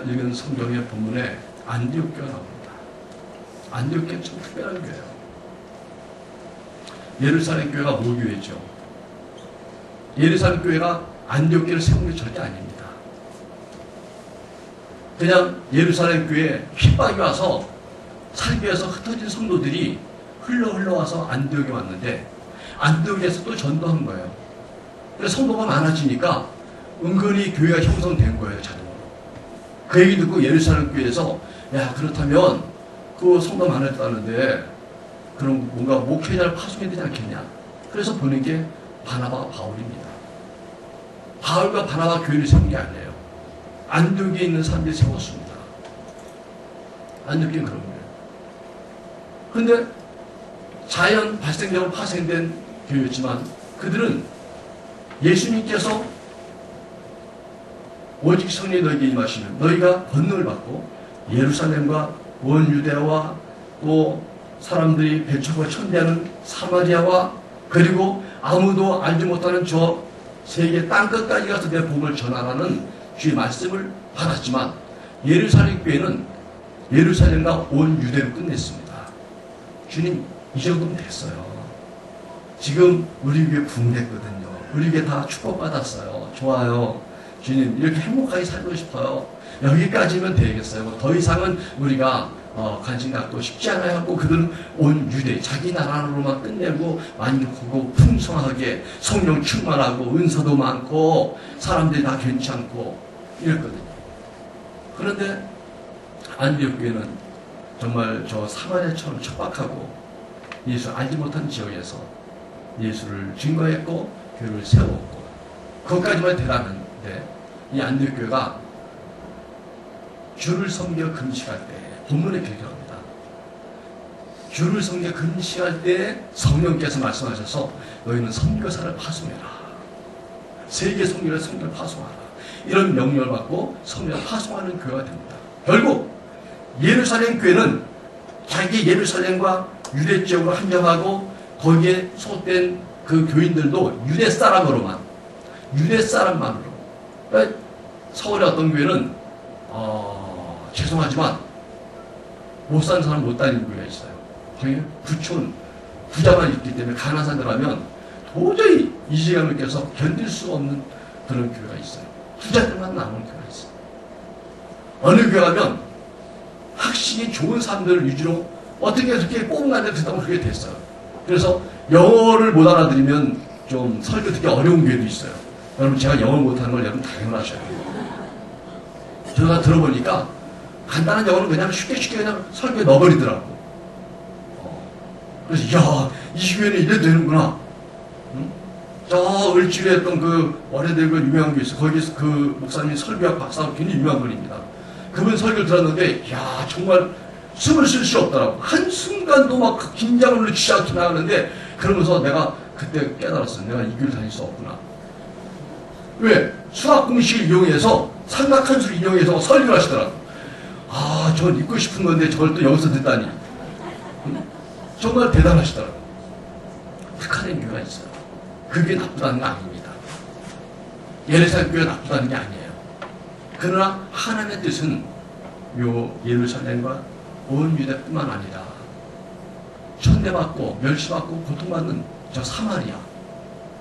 읽은 성경의 본문에 안디옥 교회가 나옵니다. 안디옥 교회는 참 특별한 교회예요. 예루살렘 교회가 모교회죠. 예루살렘 교회가 안디옥 교회를 세운 게 절대 아닙니다. 그냥 예루살렘 교회에 핍박이 와서 살기 위해서 흩어진 성도들이 흘러와서 안디옥에 왔는데 안디옥에서 또 전도한 거예요. 그래서 성도가 많아지니까 은근히 교회가 형성된 거예요, 자동으로. 그 얘기 듣고 예루살렘 교회에서 야, 그렇다면 그 성도 많아졌다는데 그럼 뭔가 목회자를 파송해야 되지 않겠냐. 그래서 보낸 게 바나바, 바울입니다. 바울과 바나바 교회를 세운 게 아니에요. 안디옥에 있는 사람들이 세웠습니다. 안디옥은 그런 거예요. 그런데 자연 발생적으로 파생된 교회였지만 그들은 예수님께서 오직 성령이 너희에게 임하시면 너희가 권능을 받고 예루살렘과 온 유대와 또 사람들이 배척과 천대하는 사마리아와 그리고 아무도 알지 못하는 저 세계 땅끝까지 가서 내 복음을 전하라는 주의 말씀을 받았지만 예루살렘 교회는 예루살렘과 온 유대로 끝냈습니다. 주님, 이 정도면 됐어요. 지금 우리 교회 붕괴했거든요. 우리 교회 다 축복받았어요. 좋아요. 주님, 이렇게 행복하게 살고 싶어요. 여기까지면 되겠어요. 더 이상은 우리가 관심 갖고 싶지 않아요 하고 그들은 온 유대 자기 나라로만 끝내고 만족하고 풍성하게 성령 충만하고 은사도 많고 사람들이 다 괜찮고 이랬거든요. 그런데 안디옥 교회는 정말 저 사마리아처럼 척박하고 예수 알지 못한 지역에서 예수를 증거했고 교회를 세웠고 그것까지만 대단한데 이 안디옥 교회가 주를 섬겨 금식할 때 본문에 기록합니다. 주를 섬겨 금식할 때 성령께서 말씀하셔서 너희는 선교사를 파송해라. 세계 선교를 파송하라. 이런 명령을 받고 선교를 파송하는 교회가 됩니다. 결국 예루살렘 교회는 자기 예루살렘과 유대 지역으로 한정하고 거기에 소속된 그 교인들도 유대 사람으로만 유대 사람만으로 그러니까 서울의 어떤 교회는 죄송하지만 못 사는 사람 못 다니는 교회가 있어요. 거기 부촌 부자만 있기 때문에 가난한 사람들 하면 도저히 이지감을 껴서 견딜 수 없는 그런 교회가 있어요. 부자들만 남은 교회가 있어요. 어느 교회 가면 학식이 좋은 사람들을 위주로 어떻게 그렇게 꽁나게 듣다 보면 그게 됐어요. 그래서 영어를 못 알아들으면 좀 설교 듣기 어려운 교회도 있어요. 여러분 제가 영어를 못하는 걸 여러분 당연하셔요. 제가 들어보니까 간단한 영어는 그냥 쉽게 그냥 설교에 넣어버리더라고. 그래서 야, 이 교회는 이래도 되는구나. 응? 저 을지로에 했던 그 월요대교 유명한 게 있어. 거기서 그 목사님이 설교학 박사로 굉장히 유명한 분입니다. 그분 설교를 들었는데 야, 정말 숨을 쉴 수 없더라고. 한순간도 막 긴장을 놓치지 않게 나가는데 그러면서 내가 그때 깨달았어요. 내가 이 교회를 다닐 수 없구나. 왜? 수학 공식을 이용해서 삼각함수를 이용해서 설교를 하시더라고. 아, 저걸 읽고 싶은 건데 저걸 또 여기서 듣다니. 응? 정말 대단하시더라고. 북한에 교회가 있어요. 그게 나쁘다는 거 아닙니다. 예루살렘 교회가 나쁘다는 게 아니에요. 그러나 하나님의 뜻은 요 예루살렘과 온 유대뿐만 아니라 천대받고 멸시받고 고통받는 저 사마리아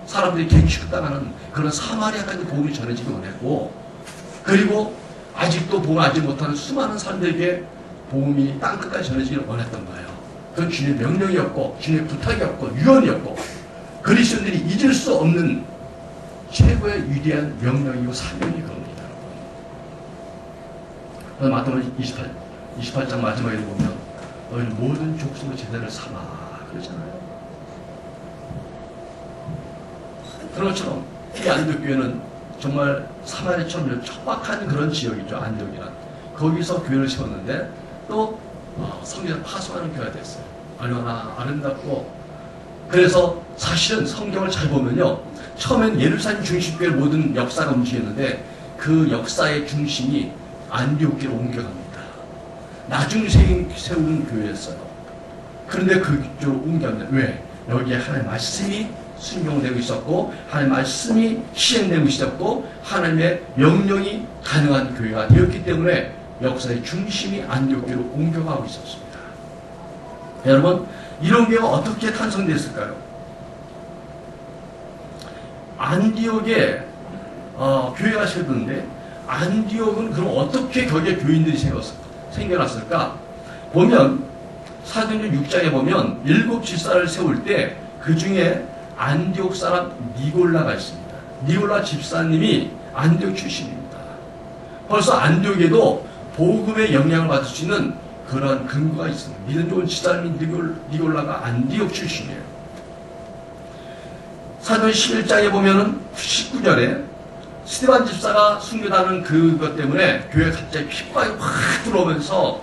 사람들이 개 취급당하는 그런 사마리아까지 복음이 전해지기 원했고 그리고 아직도 복음 알지 못하는 수많은 사람들에게 복음이 땅끝까지 전해지기를 원했던 거예요. 그건 주님의 명령이었고 주님의 부탁이었고 유언이었고 그리스도인들이 잊을 수 없는 최고의 위대한 명령이고 사명이 그럽니다. 마태복음 28장 마지막에 보면 너희는 모든 족속의 제자를 삼아 그러잖아요. 그런 것처럼 이 안디옥 교회는 정말 사마리아처럼 척박한 그런 지역이죠. 안디옥이란. 거기서 교회를 세웠는데 또 성경을 파송하는 교회가 됐어요. 얼마나 아름답고 그래서 사실은 성경을 잘 보면요. 처음엔 예루살렘 중심교회 모든 역사가 움직였는데 그 역사의 중심이 안디옥 교회로 옮겨갑니다. 나중에 세운 교회였어요. 그런데 그쪽으로 옮겼는데 왜? 여기에 하나님의 말씀이 순종되고 있었고 하나님의 말씀이 시행되고 있었고 하나님의 명령이 가능한 교회가 되었기 때문에 역사의 중심이 안디옥교로 옮겨가고 있었습니다. 여러분, 이런 교회가 어떻게 탄생됐을까요? 안디옥에 교회가 세웠는데 안디옥은 그럼 어떻게 거기에 교인들이 생겨났을까? 보면 사도행전 6장에 보면 7 집사를 세울 때 그 중에 안디옥 사람 니골라가 있습니다. 니골라 집사님이 안디옥 출신입니다. 벌써 안디옥에도 복음의 영향을 받을 수 있는 그런 근거가 있습니다. 믿음 좋은 집사님인 니골라가 안디옥 출신이에요. 사도행 11장에 보면은 19절에 스데반 집사가 순교하는 그것 때문에 교회에 갑자기 핍박이 확 들어오면서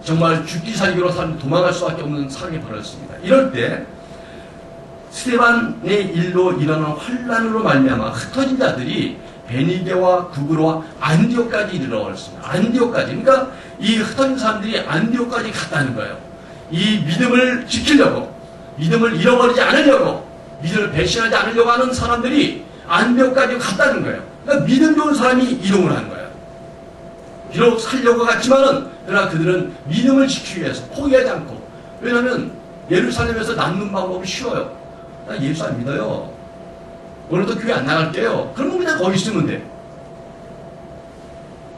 정말 죽기 살기로 사람들이 도망갈 수밖에 없는 상황이 벌어졌습니다. 이럴 때 스데반의 일로 일어난 환란으로 말미암아 흩어진 자들이 베니게와 구브로와 안디옥까지 이르러버렸습니다. 안디옥까지. 그러니까 이 흩어진 사람들이 안디옥까지 갔다는 거예요. 이 믿음을 지키려고, 믿음을 잃어버리지 않으려고, 믿음을 배신하지 않으려고 하는 사람들이 안디옥까지 갔다는 거예요. 그러니까 믿음 좋은 사람이 이동을 하는 거예요. 비록 살려고 갔지만은 그러나 그들은 믿음을 지키기 위해서 포기하지 않고. 왜냐하면 예루살렘에서 남는 방법은 쉬워요. 나 예수 안 믿어요. 오늘도 교회 안 나갈게요. 그러면 그냥 거기 있으면 돼.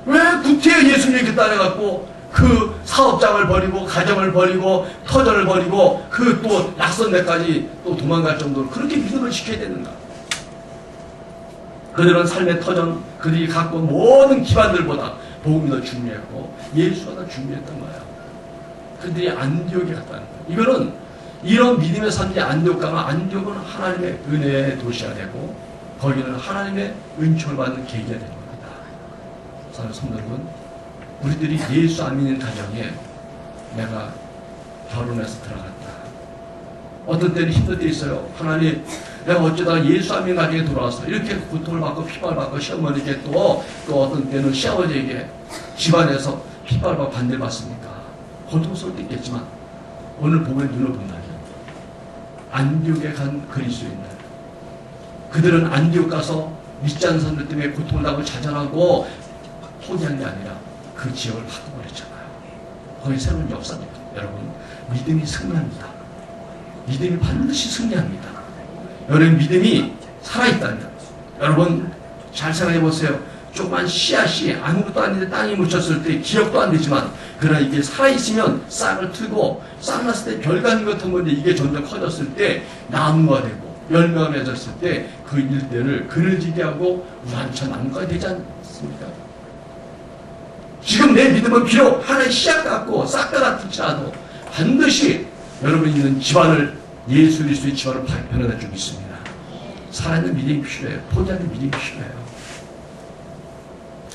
왜 구태여 예수님이 그 따라갖고 그 사업장을 버리고 가정을 버리고 터전을 버리고 그 또 낯선 데까지 또 도망갈 정도로 그렇게 믿음을 지켜야 되는가? 그들은 삶의 터전, 그들이 갖고 온 모든 기반들보다 복음이 더 중요했고 예수가 더 중요했던 거예요. 그들이 안디옥에 갔다는 거예요. 이거는 이런 믿음의 삶이 안디옥 가면 안디옥은 하나님의 은혜의 도시가 되고 거기는 하나님의 은총을 받는 계기가 되는 겁니다. 사랑하는 성도 여러분, 우리들이 예수 안 믿는 가정에 내가 결혼해서 들어갔다. 어떤 때는 힘들 때 있어요. 하나님, 내가 어쩌다가 예수 안 믿는 가정에 들어왔어. 이렇게 고통을 받고 핍박을 받고 시어머니에게 또 어떤 때는 시아버지에게 집안에서 핍박을 받고 반대를 받습니까? 고통스러울 때 있겠지만 오늘 복음의 눈을 본다면 안디옥에 간 그리스도인들, 그들은 안디옥 가서 믿지 않는 사람들 때문에 고통을 당하고 좌절하고 포기한 게 아니라 그 지역을 바꿔버렸잖아요. 거기 새로운 역사입니다. 여러분, 믿음이 승리합니다. 믿음이 반드시 승리합니다. 여러분, 믿음이 살아있다면 여러분 잘 생각해 보세요. 조그만 씨앗이 아무것도 아닌데 땅에 묻혔을 때 기억도 안 되지만 그러나 이게 살아있으면 싹을 트고 싹 났을 때 별가는 같은 건데 이게 점점 커졌을 때 나무가 되고 열매가 맺었을 때 그 일대를 그늘지게 하고 우한천 나무가 되지 않습니까? 지금 내 믿음은 비록 하나의 씨앗 같고 싹과 같을지라도 반드시 여러분이 있는 집안을 예수 그리스도의 집안을 변화해 주고 있습니다. 살아있는 믿음이 필요해요. 포기하는 믿음이 필요해요.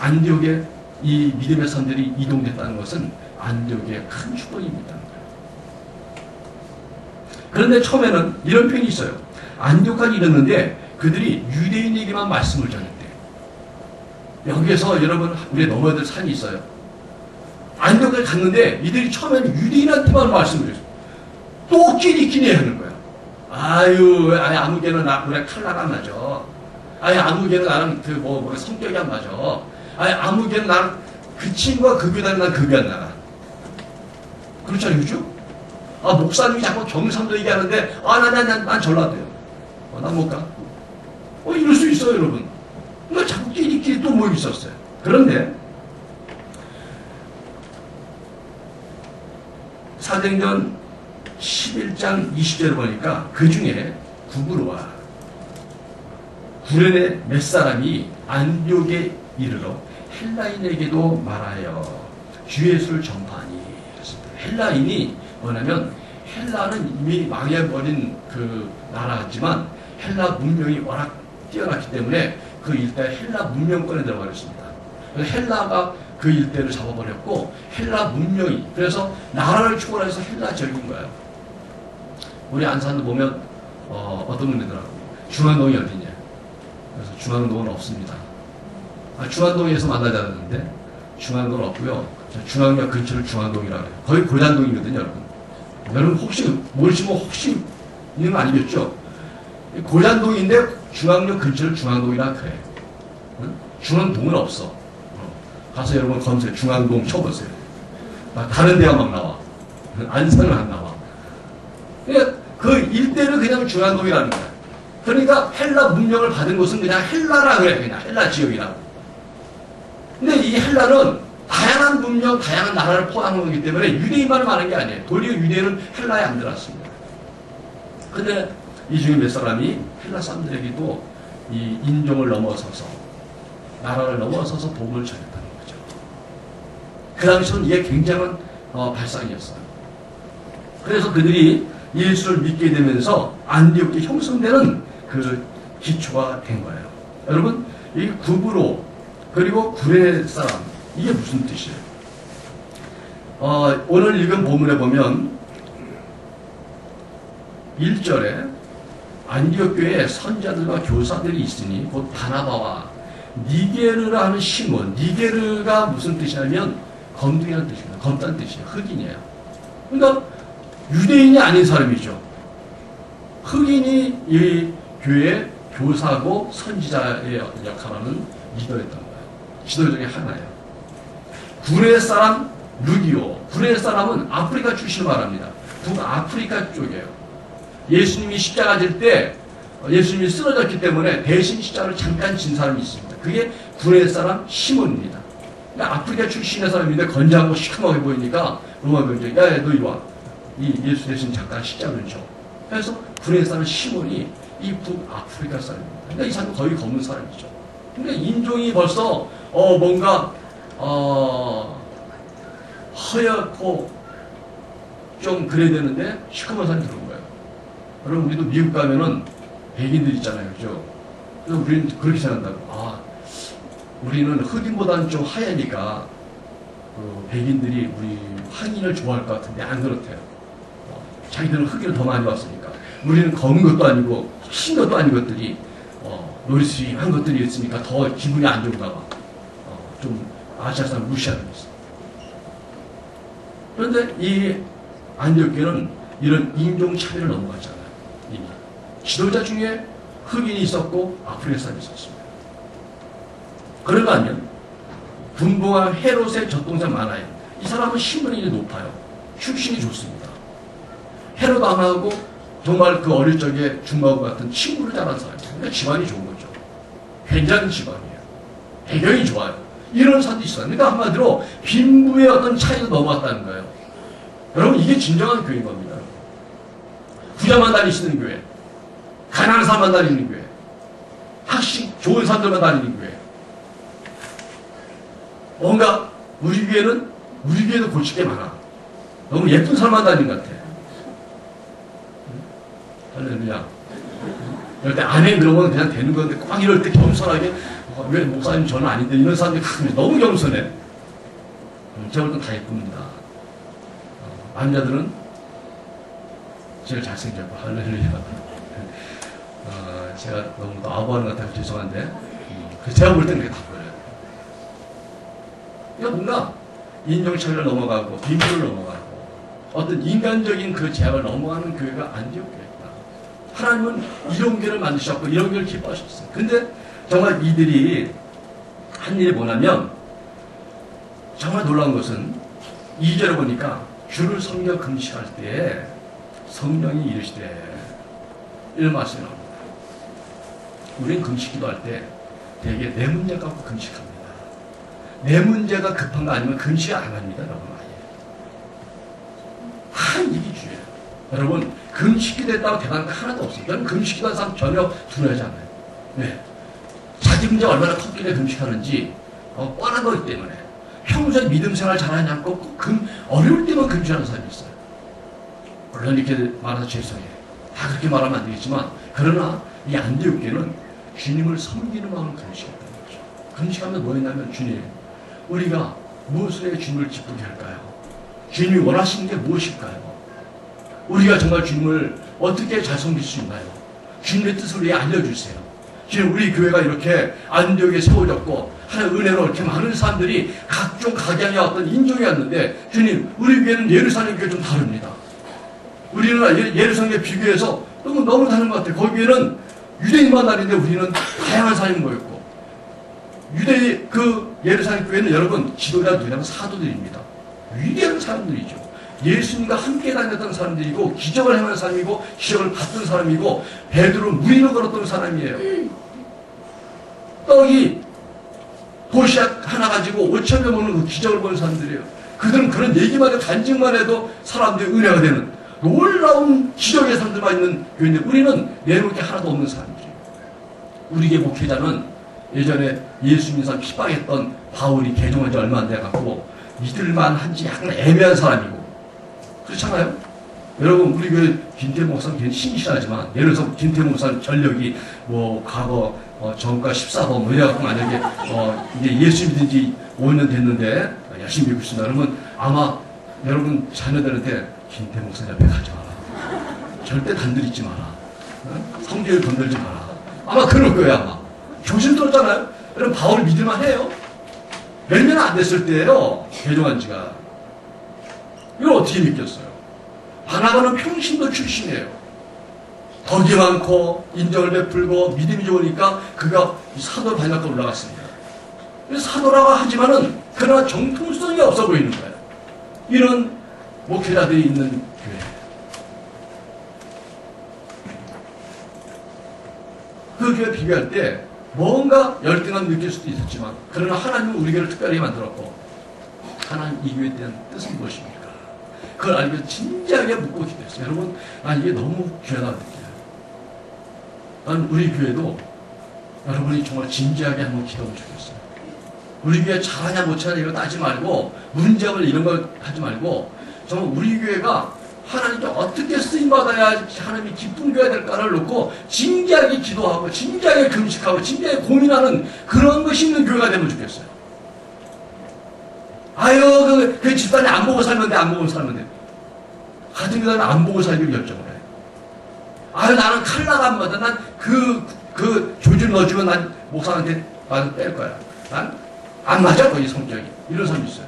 안디옥에 이 믿음의 사람들이 이동됐다는 것은 안디옥의 큰 축복입니다. 그런데 처음에는 이런 표현이 있어요. 안디옥까지 이르는데 그들이 유대인에게만 말씀을 전했대. 여기에서 여러분 우리 넘어야 될 산이 있어요. 안디옥까지 갔는데 이들이 처음에는 유대인한테만 말씀을 줬어요. 또 끼리끼리 하는 거야. 아유 아무개는 그래 칼날 안 나죠. 아무개는 나랑 성격이 안 맞아. 아무개는 나랑 그 친구가 그 교회 다니면 난 그 교회 안 나가. 그렇잖아요, 그죠? 목사님이 자꾸 경상도 얘기하는데 난 전라도요. 난 못 가. 이럴 수 있어요, 여러분. 그러니까 자꾸 끼리끼리 또 모임 있었어요. 그런데 사도행전 11장 20절을 보니까 그 중에 구브로와 구레네 몇 사람이 안디옥에 이르러 헬라인에게도 말하여 주 예수를 전파하니. 헬라인이 뭐냐면 헬라는 이미 망해버린 그 나라지만 헬라 문명이 워낙 뛰어났기 때문에 그 일대 헬라 문명권에 들어가렸습니다. 헬라가 그 일대를 잡아버렸고 헬라 문명이 그래서 나라를 초월해서 헬라 지역인 거예요. 우리 안산도 보면 어떤 분이더라고요. 중앙동이 어디냐? 그래서 중앙동은 없습니다. 중앙동에서 만나자는데 중앙동은 없고요. 중앙역 근처를 중앙동이라고 해요. 거의 고잔동이거든요, 여러분. 여러분 혹시 모르시면 혹시 있는 거 아니겠죠? 고잔동인데 중앙역 근처를 중앙동이라고 해요. 중앙동은 없어. 가서 여러분 검색 중앙동 쳐보세요. 다른 데가 막 나와. 안산은 안 나와. 그러니까 그 일대를 그냥 중앙동이라는 거야. 그러니까 헬라 문명을 받은 곳은 그냥 헬라라 그래. 그냥 헬라 지역이라고. 근데 이 헬라는 다양한 문명, 다양한 나라를 포함한 거기 때문에 유대인만을 말하는 게 아니에요. 도리어 유대인은 헬라에 안 들어왔습니다. 근데 이 중에 몇 사람이 헬라 사람들에게도 이 인종을 넘어서서 나라를 넘어서서 복음을 전했다는 거죠. 그 당시에는 이게 굉장한 발상이었어요. 그래서 그들이 예수를 믿게 되면서 안디옥에 형성되는 그 기초가 된 거예요. 여러분, 이 구브로 그리고 구레 사람, 이게 무슨 뜻이에요? 오늘 읽은 본문에 보면 1절에 안디옥 교회에 선자들과 교사들이 있으니 곧 바나바와 니게르라 하는 시몬, 니게르가 무슨 뜻이냐면 검둥이라는 뜻입니다. 검다는 뜻이에요. 흑인이에요. 그러니까 유대인이 아닌 사람이죠. 흑인이 이 교회의 교사고 선지자의 역할하는 리더였던 거예요. 지도 중에 하나예요. 구레 사람 루기오. 구레 사람은 아프리카 출신을 말합니다. 북아프리카 쪽이에요. 예수님이 십자가 질 때 예수님이 쓰러졌기 때문에 대신 십자가를 잠깐 진 사람이 있습니다. 그게 구레 사람 시몬입니다. 그러니까 아프리카 출신의 사람인데 건장하고 시커멓게 보이니까 로마 병정이 야, 너 이리 와. 이 예수 대신 잠깐 십자가를 줘. 그래서 구레 사람 시몬이 이 북아프리카 사람입니다. 그러니까 이 사람은 거의 검은 사람이죠. 그러니까 인종이 벌써 뭔가 허옇고 좀 그래야 되는데 시커먼 사람이 들어온 거예요. 여러분, 우리도 미국 가면은 백인들 있잖아요. 그죠? 그래서 우리는 그렇게 생각한다고. 우리는 흑인보다는 좀 하얘니까 백인들이 우리 황인을 좋아할 것 같은데 안 그렇대요. 자기들은 흑인을 더 많이 봤으니까. 우리는 검은 것도 아니고 흰 것도 아닌 것들이 노리스한 것들이 있으니까 더 기분이 안 좋은가 봐. 좀 아시아 사람 무시하는 게 있어. 그런데 이 안디옥교는 이런 인종차별을 넘어갔잖아요. 이미. 지도자 중에 흑인이 있었고 아프리카 사람이 있었습니다. 그런가 하면 분봉한 헤롯의 젖동생 마나에 이 사람은 신분이 높아요. 출신이 좋습니다. 헤롯 왕하고 정말 그 어릴 적에 중마고 같은 친구를 잘한 사람이에요. 그러니까 집안이 좋은 거죠. 굉장히 집안이에요. 배경이 좋아요. 이런 사람도 있어요. 그러니까 한마디로 빈부의 어떤 차이도 넘어왔다는 거예요. 여러분, 이게 진정한 교회인 겁니다. 부자만 다니시는 교회, 가난한 사람만 다니는 교회, 학식 좋은 사람들만 다니는 교회. 뭔가 우리 교회도 고칠 게 많아. 너무 예쁜 사람만 다니는 것 같아. 할렐루야. 이럴 때 안에 들어오면 그냥 되는 건데 꽉 이럴 때 겸손하게 왜 목사님 저는 아닌데 이런 사람들이 너무 겸손해. 제가 볼 땐 다 예쁩니다. 남자들은 제일 잘생겼고 할렐루야. 제가 너무 아부하는 것 같아서 죄송한데 제가 볼 때는 그게 다 보여요. 그러니까 뭔가 인종차별을 넘어가고 비밀을 넘어가고 어떤 인간적인 그 제약을 넘어가는 교회가 안디옥 교회다. 하나님은 이런 교회를 만드셨고 이런 교회를 기뻐하셨어요. 근데 정말 이들이 한 일이 뭐냐면 정말 놀라운 것은 2절에 보니까 주를 섬겨 금식할 때에 성령이 이르시되 이런 말씀이 나옵니다. 우리는 금식 기도할 때 되게 내 문제 갖고 금식합니다. 내 문제가 급한 거 아니면 금식 안 합니다. 여러분, 아예. 이게 주예요. 여러분, 금식 기도했다고 대단한 거 하나도 없어요. 여러분, 금식 기도하는 사람 전혀 두려워하지 않아요. 왜? 자기 문제 얼마나 컸길래 금식하는지 뻔한 거기 때문에. 평소에 믿음 생활 잘하지 않고 꼭 어려울 때만 금식하는 사람이 있어요. 물론 이렇게 말해서 죄송해요. 다 그렇게 말하면 안 되겠지만, 그러나 이 안디옥 교회는 주님을 섬기는 마음을 금식했다는 거죠. 금식하면 뭐였냐면, 주님, 우리가 무엇을 해 주님을 기쁘게 할까요? 주님이 원하시는 게 무엇일까요? 우리가 정말 주님을 어떻게 잘 섬길 수 있나요? 주님의 뜻을 우리에게 알려주세요. 주님, 우리 교회가 이렇게 안디옥에 세워졌고 하나님의 은혜로 이렇게 많은 사람들이 각종 각양의 어떤 인종이 왔는데, 주님, 우리 교회는 예루살렘 교회 좀 다릅니다. 우리는 예루살렘에 비교해서 너무 다른 것 같아요. 거기에는 유대인만 다니는데 우리는 다양한 사람이 모였고, 유대 그 예루살렘 교회는 여러분 지도자 누구냐면 사도들입니다. 위대한 사람들이죠. 예수님과 함께 다녔던 사람들이고 기적을 행한 사람이고 기적을 받던 사람이고 베드로 무리를 걸었던 사람이에요. 떡이 도시락 하나 가지고 5,000명 먹는 그 기적을 본 사람들이에요. 그들은 그런 얘기만 해도 간증만 해도 사람들이 은혜가 되는 놀라운 기적의 사람들만 있는 교회인데 우리는 내놓을 게 하나도 없는 사람들이에요. 우리의 목회자는 예전에 예수 믿는 사람 핍박했던 바울이 개종한 지 얼마 안 돼갖고 믿을만 한지 약간 애매한 사람이고 그렇잖아요? 여러분 우리 교회 김태모 목사는 괜히 신실하지만 예를 들어서 김태모 목사는 전력이 뭐 과거 정가 14번 뭐 이래갖고 만약에 이제 예수 믿은 지 5년 됐는데 열심히 믿고 있습니다. 그러면 아마 여러분 자녀들한테 김태모 목사 옆에 가지 마라. 절대 단둘 있지 마라. 성경을 건들지 마라. 아마 그럴 거예요. 아마 교신 들었잖아요. 여러분 바울 믿을만 해요. 몇 년 안 됐을 때예요. 개종한 지가. 이걸 어떻게 믿겠어요? 바나바는 평신도 출신이에요. 덕이 많고 인정을 베풀고 믿음이 좋으니까 그가 사도 반역과 올라갔습니다. 사도라고 하지만은 그러나 정통성이 없어 보이는 거예요. 이런 목회자들이 있는 교회. 그 교회 비교할 때 뭔가 열등감 느낄 수도 있었지만 그러나 하나님은 우리 교회를 특별히 만들었고 하나님 이 교회에 대한 뜻은 무엇입니까? 그걸 알고 진지하게 묻고 기도했어요. 여러분, 난 이게 너무 귀하다고 느껴요. 난 우리 교회도 여러분이 정말 진지하게 한번 기도하면 좋겠어요. 우리 교회 잘하냐 못하냐 이거 따지 말고 문제를 이런 거 하지 말고 정말 우리 교회가 하나님께 어떻게 쓰임받아야 하나님이 기쁜 교회가 될까를 놓고 진지하게 기도하고 진지하게 금식하고 진지하게 고민하는 그런 것이 있는 교회가 되면 좋겠어요. 아유 그 집단이 안 보고 살면 돼. 안 보고 살면 돼. 같은 교단은 안 보고 살기로 결정을 해. 아유 나는 칼라가 안 맞아. 난 그 조질 넣어주면 난 목사한테 나는 뺄 거야. 난 안 맞아 거기 성격이. 이런 사람이 있어요.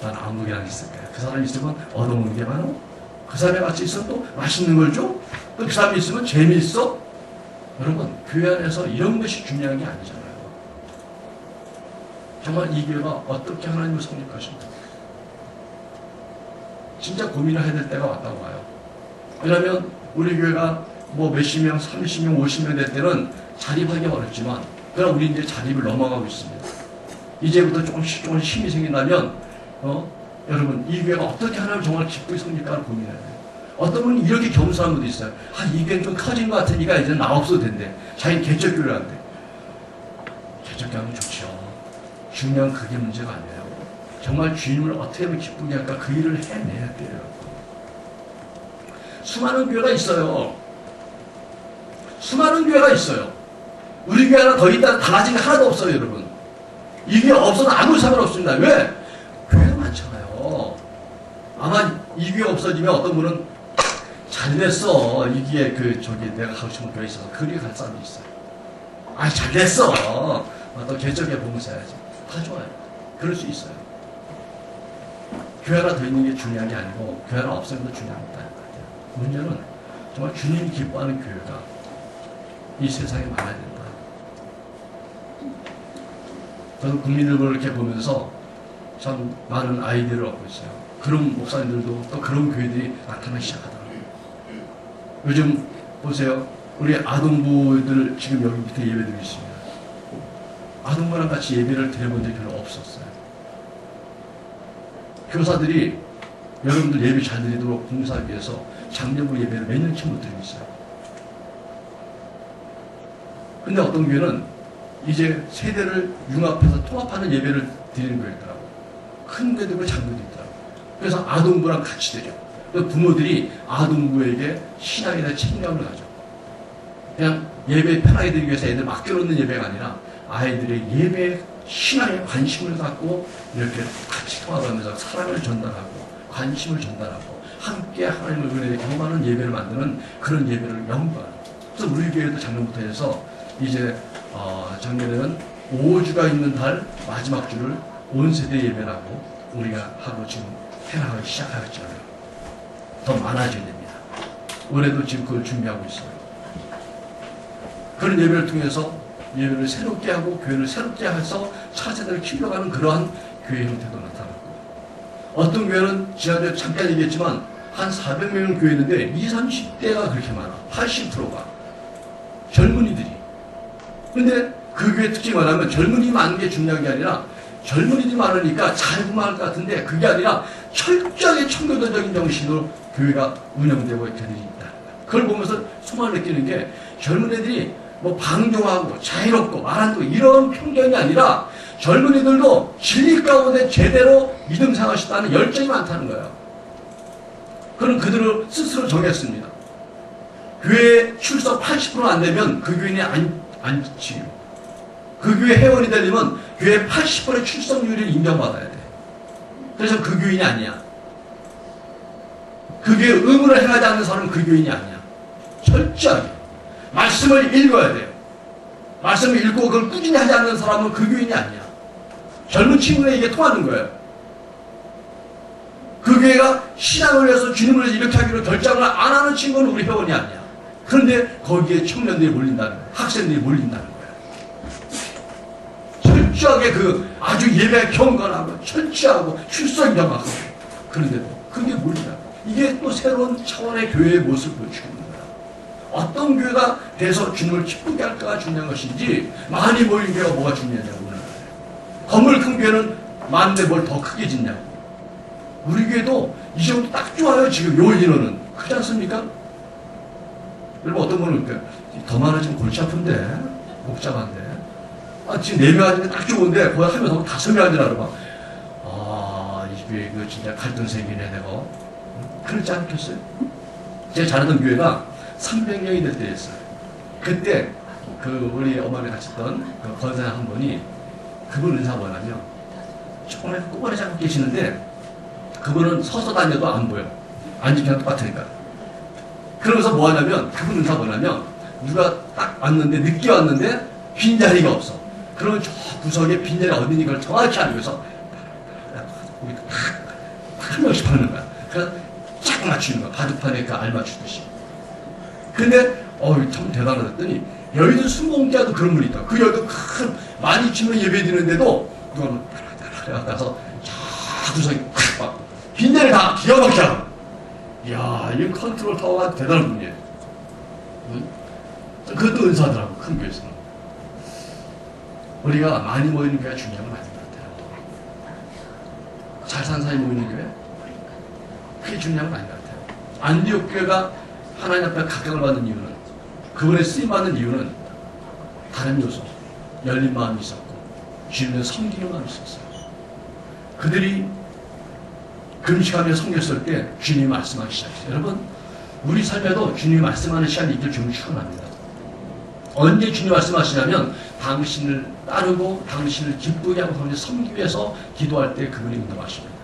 난 아무개랑 있을 거야. 그 사람이 있으면 얻어먹는 게 많아. 그 사람이 같이 있으면 또 맛있는 걸 줘? 또 그 사람이 있으면 재미있어? 여러분, 교회 안에서 이런 것이 중요한 게 아니잖아요. 정말 이 교회가 어떻게 하나님을 성립하신다. 진짜 고민을 해야 될 때가 왔다고 봐요. 왜냐하면 우리 교회가 뭐 몇십 명, 30명, 50명 될 때는 자립하기 어렵지만 그러나 우리 이제 자립을 넘어가고 있습니다. 이제부터 조금씩 힘이 생긴다면 여러분 이 교회가 어떻게 하나님 정말 기쁘게 성립할까 고민해야 돼요. 어떤 분은 이렇게 겸손한 분도 있어요. 이 교회는 좀 커진 것 같으니까 이제 나 없어도 된대. 자기는 개척교회를 한대. 개척교회는 좋죠. 중요한 그게 문제가 아니에요. 정말 주님을 어떻게 하면 기쁘게 할까 그 일을 해내야 돼요. 수많은 교회가 있어요. 수많은 교회가 있어요. 우리 교회 하나 더 있다 달라진 게 하나도 없어요. 여러분. 이게 없어도 아무 상관없습니다. 왜? 교회가 많잖아요. 아마 이 교회 없어지면 어떤 분은 잘 됐어. 이게 내가 가고 싶은 교회 있어서 그리 갈 사람이 있어요. 잘 됐어. 또 개척에 보면서 해야지. 다 좋아요. 그럴 수 있어요. 교회 하나 더 있는 게 중요한 게 아니고 교회 하나 없어도 중요한 것 같아요. 문제는 정말 주님이 기뻐하는 교회가 이 세상에 많아야 된다. 저는 국민일보를 이렇게 보면서 참 많은 아이디어를 얻고 있어요. 그런 목사님들도 또 그런 교회들이 나타나기 시작하더라고요. 요즘 보세요. 우리 아동부들 지금 여기 밑에 예배드리고 있습니다. 아동부랑 같이 예배를 드려본 적이 별로 없었어요. 교사들이 여러분들 예배 잘 드리도록 공사하기 위해서 장려부 예배를 몇 년째 못 드리고 있어요. 근데 어떤 교회는 이제 세대를 융합해서 통합하는 예배를 드리는 거였더라고요. 큰 교회도 있고 작은 교회도 있더라고요. 그래서 아동부랑 같이 드려. 부모들이 아동부에게 신앙에 대한 책임감을 가져. 그냥 예배 편하게 드리기 위해서 애들 맡겨놓는 예배가 아니라 아이들의 예배 신앙에 관심을 갖고 이렇게 같이 통합하면서 사랑을 전달하고 관심을 전달하고 함께 하나님을 은혜에 경험하는 예배를 만드는 그런 예배를 연구하는. 그래서 우리 교회도 작년부터 해서 이제 작년에는 5주가 있는 달 마지막 주를 온 세대 예배라고 우리가 하고 지금 해나가기 시작하였잖아요. 더 많아져야 됩니다. 올해도 지금 그걸 준비하고 있어요. 그런 예배를 통해서 예배를 새롭게 하고 교회를 새롭게 해서 차세대를 키워가는 그러한 교회 형태도 나타났고, 어떤 교회는 지난주에 잠깐 얘기했지만 한 400명의 교회인데 20, 30대가 그렇게 많아. 80%가 젊은이들이. 근데 그 교회 특징이 뭐냐면 젊은이 많은 게 중요한 게 아니라 젊은이들이 많으니까 잘 구망할 것 같은데 그게 아니라 철저하게 청교도적인 정신으로 교회가 운영되고 있다는 거예요. 그걸 보면서 소망을 느끼는 게 젊은이들이 뭐 방종하고 자유롭고 말한다고 이런 편견이 아니라 젊은이들도 진리 가운데 제대로 믿음 생활하시다는 열정이 많다는 거예요. 그럼 그들을 스스로 정했습니다. 교회 출석 80%안 안 되면 그 교인이 안 지요. 그 교회 회원이 되려면 교회 80%의 출석률을 인정받아야 돼. 그래서 그 교인이 아니야. 그 교회 의무를 행하지 않는 사람은 그 교인이 아니야. 철저하게 말씀을 읽어야 돼요. 말씀을 읽고 그걸 꾸준히 하지 않는 사람은 그 교인이 아니야. 젊은 친구는 이게 통하는 거예요. 그 교회가 신앙을 위해서 주님을 위해서 이렇게 하기로 결정을 안 하는 친구는 우리 회원이 아니야. 그런데 거기에 청년들이 몰린다는 거예요. 학생들이 몰린다는 거예요. 철저하게 아주 예배 경건하고 철저하고 출석이 명확하고, 그런데도 그게 몰린다. 이게 또 새로운 차원의 교회의 모습을 보여주는 거야. 어떤 교회가 돼서 주님을 기쁘게 할까가 중요한 것인지, 많이 모인 교회가 뭐가 중요하냐고. 오늘 건물 큰 교회는 많은데 뭘 더 크게 짓냐고. 우리 교회도 이 정도 딱 좋아요. 지금 요 인원은 크지 않습니까? 여러분 어떤 분은 더 많아지면 골치 아픈데, 복잡한데, 지금 4명 앉으면 딱 좋은데 거기 하면 더 5명 앉으라 그러면 이 교회 이거 진짜 갈등 생기네 내가. 그렇지 않겠어요? 제가 잘하던 교회가 300명이 될 때였어요. 그때 우리 어머니 같이던 권사님 한 분이, 그분 은사 뭐냐면 조그맣게 꼬마리 잡고 계시는데 그분은 서서 다녀도 안 보여. 앉으면 똑같으니까. 그러면서 뭐 하냐면, 그분 은사 뭐냐면, 누가 딱 왔는데, 늦게 왔는데 빈자리가 없어. 그러면 저 구석에 빈자리 어디니 그걸 정확히 알고 있어. 거기 한 명씩 박는 거야. 그래서 쫙 맞추는 거야. 바둑판에 알맞추듯이. 근데 참 대단하더니 여의도 순공자도 그런 분이 있다. 그 여의도 큰 많이 치면 예배 드리는데도 누가 가서 저 구석에 막 빈자리 다 기가 막혀. 이야, 이 컨트롤 타워가 대단한 분이에요. 그것도 은사더라고, 큰 교회에서는. 우리가 많이 모이는 교회가 중요한 건 아닌 것 같아요. 잘 사는 사람이 모이는 교회? 그게 중요한 건 아닌 것 같아요. 안디옥 교회가 하나님 앞에 각광을 받는 이유는, 그분의 쓰임받는 이유는 다른 요소, 열린 마음이 있었고 주님을 섬기는 마음이 있었어요. 그들이 금식하며 섬겼을 때 주님이 말씀하기 시작했어요. 여러분, 우리 삶에도 주님이 말씀하는 시간이 있길 주님 축원합니다. 언제 주님이 말씀하시냐면 당신을 따르고 당신을 기쁘게 하고 당신을 섬기기 위해서 기도할 때 그분이 응답하십니다.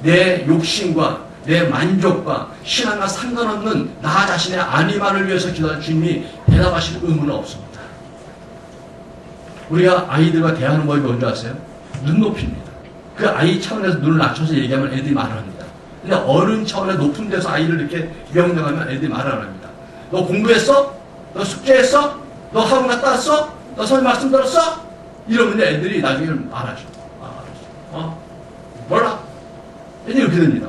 내 욕심과 내 만족과 신앙과 상관없는 나 자신의 안위만을 위해서 기도할 주님이 대답하실 의무는 없습니다. 우리가 아이들과 대하는 법이 뭔지 아세요? 눈높이입니다. 그 아이 차원에서 눈을 낮춰서 얘기하면 애들이 말을 합니다. 근데 어른 차원의 높은 데서 아이를 이렇게 명령하면 애들이 말을 안 합니다. 너 공부했어? 너 숙제했어? 너 학원 갔다 왔어? 너 선생님 말씀 들었어? 이러면 애들이 나중에 말하죠. 몰라? 애들이 이렇게 됩니다.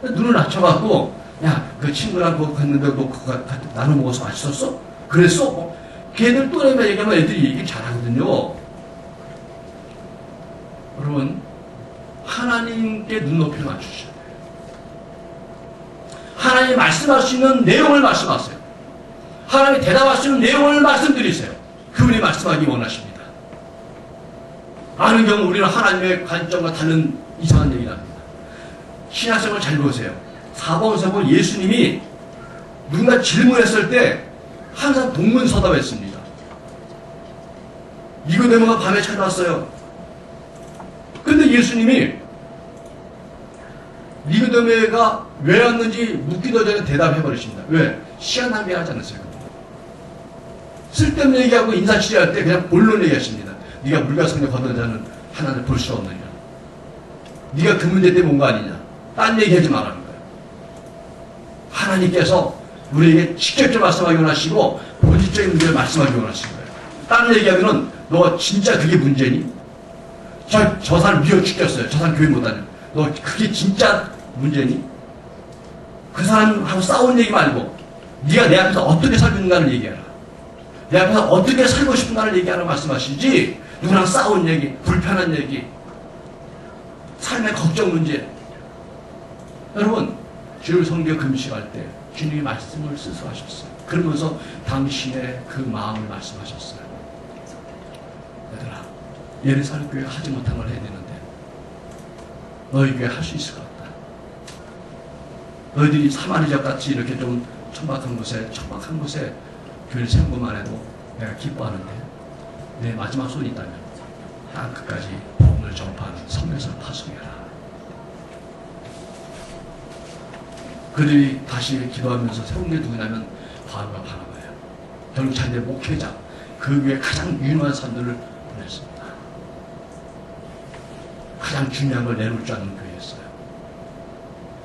눈을 낮춰갖고, 야, 그 친구랑 그거 갔는데 너 그거 나눠 먹어서 맛있었어? 그랬어? 걔들 또래만 얘기하면 애들이 얘기 잘하거든요. 여러분, 하나님께 눈높이를 맞추셔야 돼요. 하나님이 말씀하시는 내용을 말씀하세요. 하나님이 대답하시는 내용을 말씀드리세요. 그분이 말씀하기 원하십니다. 많은 경우 우리는 하나님의 관점과 다른 이상한 얘기를 합니다. 신학생활 잘 보세요. 사복음서 예수님이 누군가 질문했을 때 항상 동문서답했습니다. 니고데모가 밤에 찾아왔어요. 근데 예수님이 니고데모가 왜 왔는지 묻기도 전에 대답해버리십니다. 왜? 시간 낭비하지 않았어요. 쓸데없는 얘기하고 인사치레할 때 그냥 본론 얘기하십니다. 네가 물과 성령 거둔 자는 하나님을 볼 수 없느냐. 네가 그 문제 때문에 온 거 아니냐. 딴 얘기하지 말라는 거예요. 하나님께서 우리에게 직접적으로 말씀하기 원하시고 본질적인 문제를 말씀하기 원하시는 거예요. 다른 얘기하면은 너 진짜 그게 문제니? 저 사람 미워 죽겠어요. 저 사람 교회 못 다녀. 너 그게 진짜 문제니? 그 사람하고 싸운 얘기 말고 네가 내 앞에서 어떻게 살고 있는가를 얘기해라. 내 앞에서 어떻게 살고 싶은가를 얘기하라 말씀하시지 누구랑 싸운 얘기, 불편한 얘기, 삶의 걱정 문제. 여러분, 주일 성경 금식할 때 주님이 말씀을 쓰소하셨어요. 그러면서 당신의 그 마음을 말씀하셨어요. 얘들아, 예루살렘 교회가 하지 못한 걸 해야 되는데 너희 교회 할 수 있을 것 같다. 너희들이 사마리아 같이 이렇게 좀 천박한 곳에 교회를 세운 것만 해도 내가 기뻐하는데 내 마지막 소원이 있다면 한 끝까지 복음을 전파하는 선교사를 파송해라. 그들이 다시 기도하면서 세운 게 누구냐면 바울과 바나바예요. 결국 자기의 목회자, 그 교회에 가장 유능한 사람들을 보냈습니다. 가장 중요한 걸 내놓을 줄 아는 교회였어요.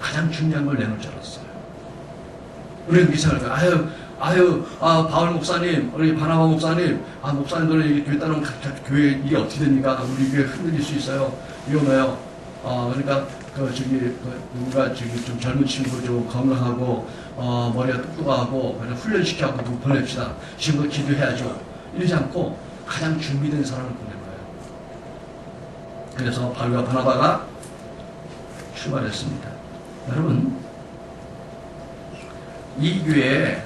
가장 중요한 걸 내놓을 줄 알았어요. 우리는 그렇게 생각해요. 바울 목사님, 우리 바나바 목사님, 목사님들은 교회 따르면 교회 일이 어떻게 됩니까? 우리 교회 흔들릴 수 있어요. 위험해요. 그러니까, 누가 좀 젊은 친구 좀 건강하고, 머리가 똑똑하고, 그냥 훈련시켜갖고 보냅시다. 지금도 기도해야죠. 이러지 않고, 가장 준비된 사람을 보낸 거예요. 그래서 바울과 바나바가 출발했습니다. 여러분, 이 교회에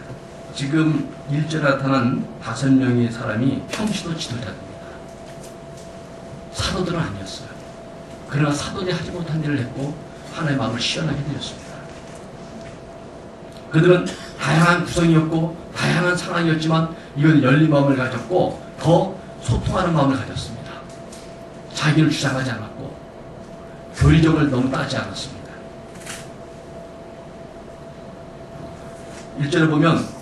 지금 1절에 나타난 5명의 사람이 평신도 지도자입니다. 사도들은 아니었어요. 그러나 사도들이 하지 못한 일을 했고 하나님의 마음을 시원하게 되었습니다. 그들은 다양한 구성이었고 다양한 상황이었지만 이건 열린 마음을 가졌고 더 소통하는 마음을 가졌습니다. 자기를 주장하지 않았고 교리적을 너무 따지 않았습니다. 1절에 보면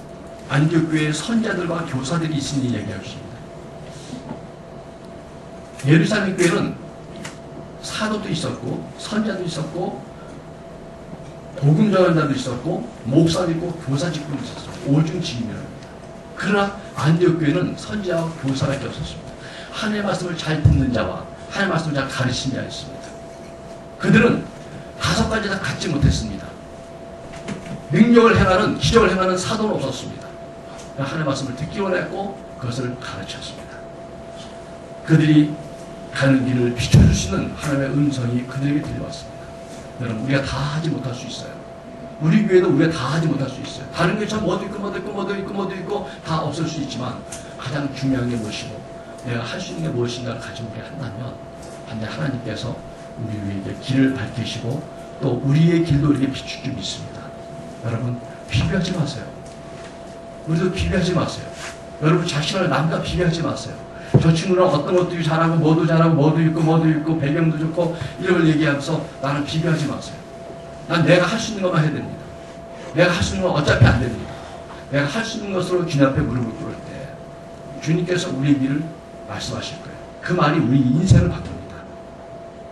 안디옥 교회에 선자들과 교사들이 있으니 얘기하고 있습니다. 예루살렘 교회는 사도도 있었고 선자도 있었고 복음 전하는 자도 있었고 목사도 있고 교사 직분도 있었어요. 오중직임이랍니다. 그러나 안디옥 교회는 선자와 교사밖에 없었습니다. 하나님의 말씀을 잘 듣는 자와 하나님의 말씀을 잘 가르치는 자가 있습니다. 그들은 5가지 다 갖지 못했습니다. 능력을 행하는, 기적을 행하는 사도는 없었습니다. 하나님의 말씀을 듣기만 했고 그것을 가르쳤습니다. 그들이 가는 길을 비춰주시는 하나님의 음성이 그들에게 들려왔습니다. 여러분, 우리가 다 하지 못할 수 있어요. 우리 교회도 우리가 다 하지 못할 수 있어요. 다른 교회 참 뭐도 있고 다 없을 수 있지만 가장 중요한 게 무엇이고 내가 할 수 있는 게 무엇인가를 가지고 우리가 한다면 하나님께서 우리에게 길을 밝히시고 또 우리의 길도 이렇게 비출 줄 믿습니다. 여러분, 비교하지 마세요. 우리도 비교하지 마세요. 여러분 자신을 남과 비교하지 마세요. 저 친구는 어떤 것도 잘하고 뭐도 잘하고 뭐도 있고 배경도 좋고 이런 걸 얘기하면서 나는 비교하지 마세요. 난 내가 할 수 있는 것만 해야 됩니다. 내가 할 수 있는 건 어차피 안 됩니다. 내가 할 수 있는 것으로 주님 앞에 무릎을 꿇을 때 주님께서 우리의 길을 말씀하실 거예요. 그 말이 우리 인생을 바꿉니다.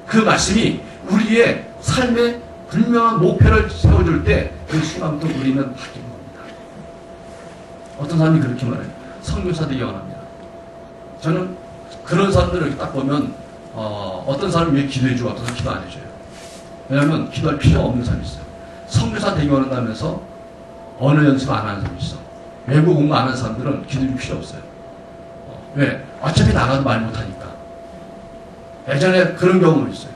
그 말씀이 우리의 삶의 분명한 목표를 세워줄 때 그 순간부터 우리는 바뀌는 겁니다. 어떤 사람이 그렇게 말해요. 선교사 되기 원합니다. 저는 그런 사람들을 딱 보면 어떤 사람이 왜 기도해주고 어떤 사람이 기도 안 해줘요. 왜냐하면 기도할 필요가 없는 사람이 있어요. 선교사 되기 원한다면서 언어 연습 안 하는 사람이 있어. 외국 공부 안 하는 사람들은 기도할 필요 없어요. 왜? 어차피 나가도 말 못하니까. 예전에 그런 경험이 있어요.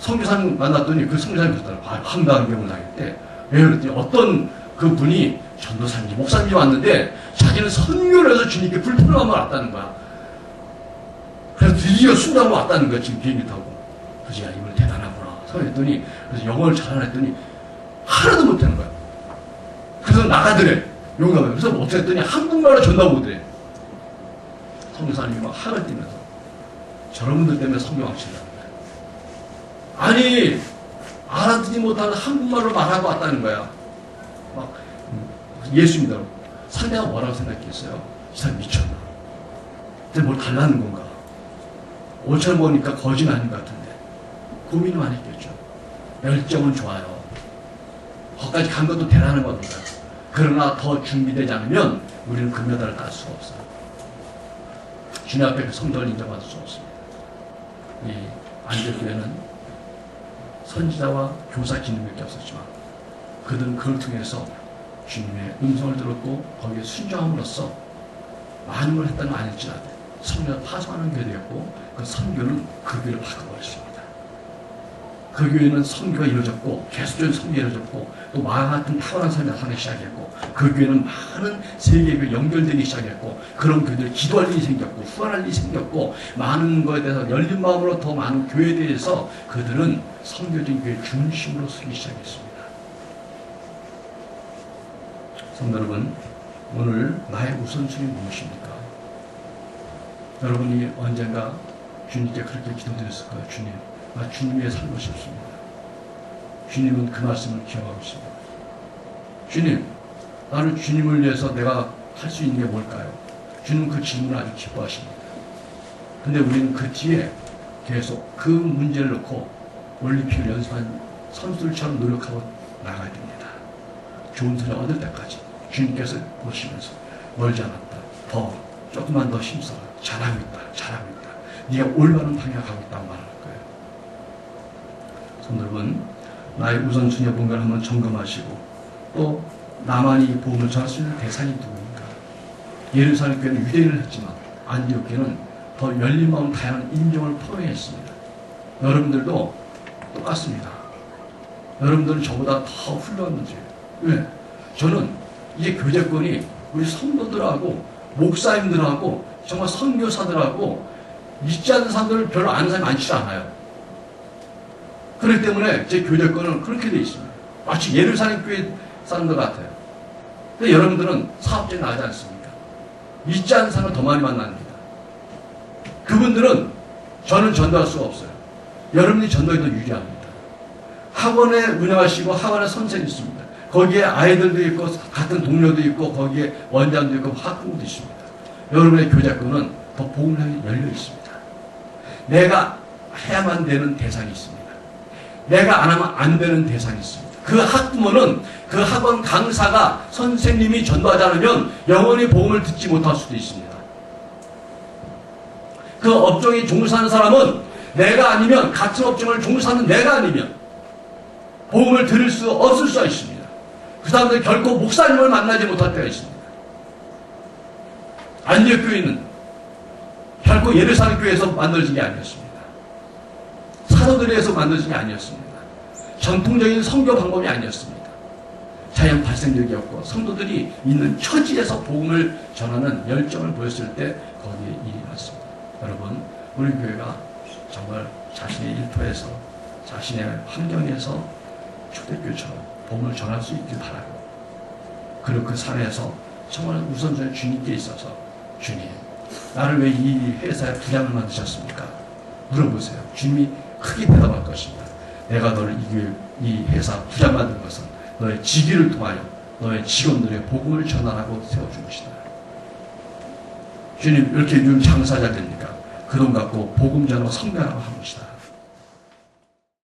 선교사님 만났더니 그 선교사님 그러더라고요. 황당한 경험을 당할 때. 왜 그랬더니 어떤 그 분이 전도사님이 목사님이 왔는데 자기는 선교를 해서 주님께 불편함을 왔다는 거야. 그래서 드디어 순간으로 왔다는 거야. 지금 비행기 타고. 그래서 야 이걸 대단하구나. 그랬더니 그래서 영어를 잘하랬더니 하나도 못하는 거야. 그래서 나가더래. 용감해. 그래서 어떻게 했더니 한국말로 전화 오더래. 선교사님이 막 학을 띄면서 저런 분들 때문에 성경하신다는 거야. 아니 알아듣지 못하는 한국말로 말하고 왔다는 거야. 막 예수 믿어. 상대가 뭐라고 생각했어요? 이 사람 미쳤나? 근데 뭘 달라는 건가? 옷을 보니까 거진 아닌 것 같은데 고민을 많이 했겠죠. 열정은 좋아요. 거기까지 간 것도 대단한 겁니다. 그러나 더 준비되지 않으면 우리는 금메달을 딸 수가 없어요. 주님 앞에 그 성도를 인정받을 수 없습니다. 이 안디옥교회는 선지자와 교사 기능밖에 없었지만 그들은 그걸 통해서 주님의 음성을 들었고 거기에 순종함으로써 많은 걸 했다는 건 아닐지라도 성교가 파송하는 교회였고 그 선교는 그 교회를 바꿔버렸습니다. 그 교회는 선교가 이루어졌고 계속적인 선교가 이루어졌고 또 마음 같은 탁월한 삶이 나타나기 시작했고 그 교회는 많은 세계교회 연결되기 시작했고 그런 교회들이 기도할 일이 생겼고 후원할 일이 생겼고 많은 것에 대해서 열린 마음으로 더 많은 교회에 대해서 그들은 선교적인 교회 중심으로 서기 시작했습니다. 성도 여러분, 오늘 나의 우선순위 무엇입니까? 여러분이 언젠가 주님께 그렇게 기도드렸을 거예요. 주님, 나 주님 위해 살고 싶습니다. 주님은 그 말씀을 기억하고 있습니다. 주님, 나는 주님을 위해서 내가 할 수 있는 게 뭘까요? 주님은 그 질문을 아주 기뻐하십니다. 근데 우리는 그 뒤에 계속 그 문제를 놓고 올림픽을 연습한 선수들처럼 노력하고 나가야 됩니다. 좋은 소리 얻을 때까지 주님께서 보시면서 멀지 않았다. 더 조금만 더 힘써라. 잘하고 있다. 잘하고 있다. 네가 올바른 방향을 가고 있다고 말하는 거예요. 성도 여러분, 나의 우선순위의 뭔가를 한번 점검하시고 또 나만이 이 복음을 전할 수 있는 대상이 누구입니까? 예루살렘 교회는 유대인을 했지만 안디옥 교회는 더 열린 마음 다양한 인종을 포용했습니다. 여러분들도 똑같습니다. 여러분들은 저보다 더 훌륭한 문제예요. 왜? 저는 이제 교제권이 우리 성도들하고 목사님들하고 정말 선교사들하고 믿지 않는 사람들을 별로 아는 사람이 많지 않아요. 그렇기 때문에 제 교제권은 그렇게 되어 있습니다. 마치 예루살렘 교회 사람들 같아요. 근데 여러분들은 사업적이 나지 않습니까? 믿지 않는 사람을 더 많이 만납니다. 그분들은 저는 전도할 수가 없어요. 여러분이 전도에 더 유리합니다. 학원에 운영하시고 학원에 선생이 있습니다. 거기에 아이들도 있고 같은 동료도 있고 거기에 원장도 있고 학부모도 있습니다. 여러분의 교제권은 더 복음을 향해 열려 있습니다. 내가 해야만 되는 대상이 있습니다. 내가 안 하면 안 되는 대상이 있습니다. 그 학부모는 그 학원 강사가 선생님이 전도하지 않으면 영원히 복음을 듣지 못할 수도 있습니다. 그 업종에 종사하는 사람은 내가 아니면 같은 업종을 종사하는 내가 아니면 복음을 들을 수 없을 수가 있습니다. 그 사람들 결코 목사님을 만나지 못할 때가 있습니다. 안디옥 교회는 결코 예루살렘 교회에서 만들어진 게 아니었습니다. 사도들에 의해서 만들어진 게 아니었습니다. 전통적인 선교 방법이 아니었습니다. 자연 발생적이었고 성도들이 있는 처지에서 복음을 전하는 열정을 보였을 때 거기에 일이 났습니다. 여러분, 우리 교회가 정말 자신의 일터에서 자신의 환경에서 초대교회처럼 복음을 전할 수 있길 바라고, 그리고 그 산에서 정말 우선순위 주님께 있어서 주님, 나를 왜 이 회사에 부장을 만드셨습니까? 물어보세요. 주님이 크게 대답할 것입니다. 내가 너를 이 회사 부장 만든 것은 너의 직위를 통하여 너의 직원들의 복음을 전하라고 세워준 것이다. 주님, 이렇게 요즘 장사 잘 됩니까? 그 돈 갖고 복음 전하고 성교하라고 한 것이다.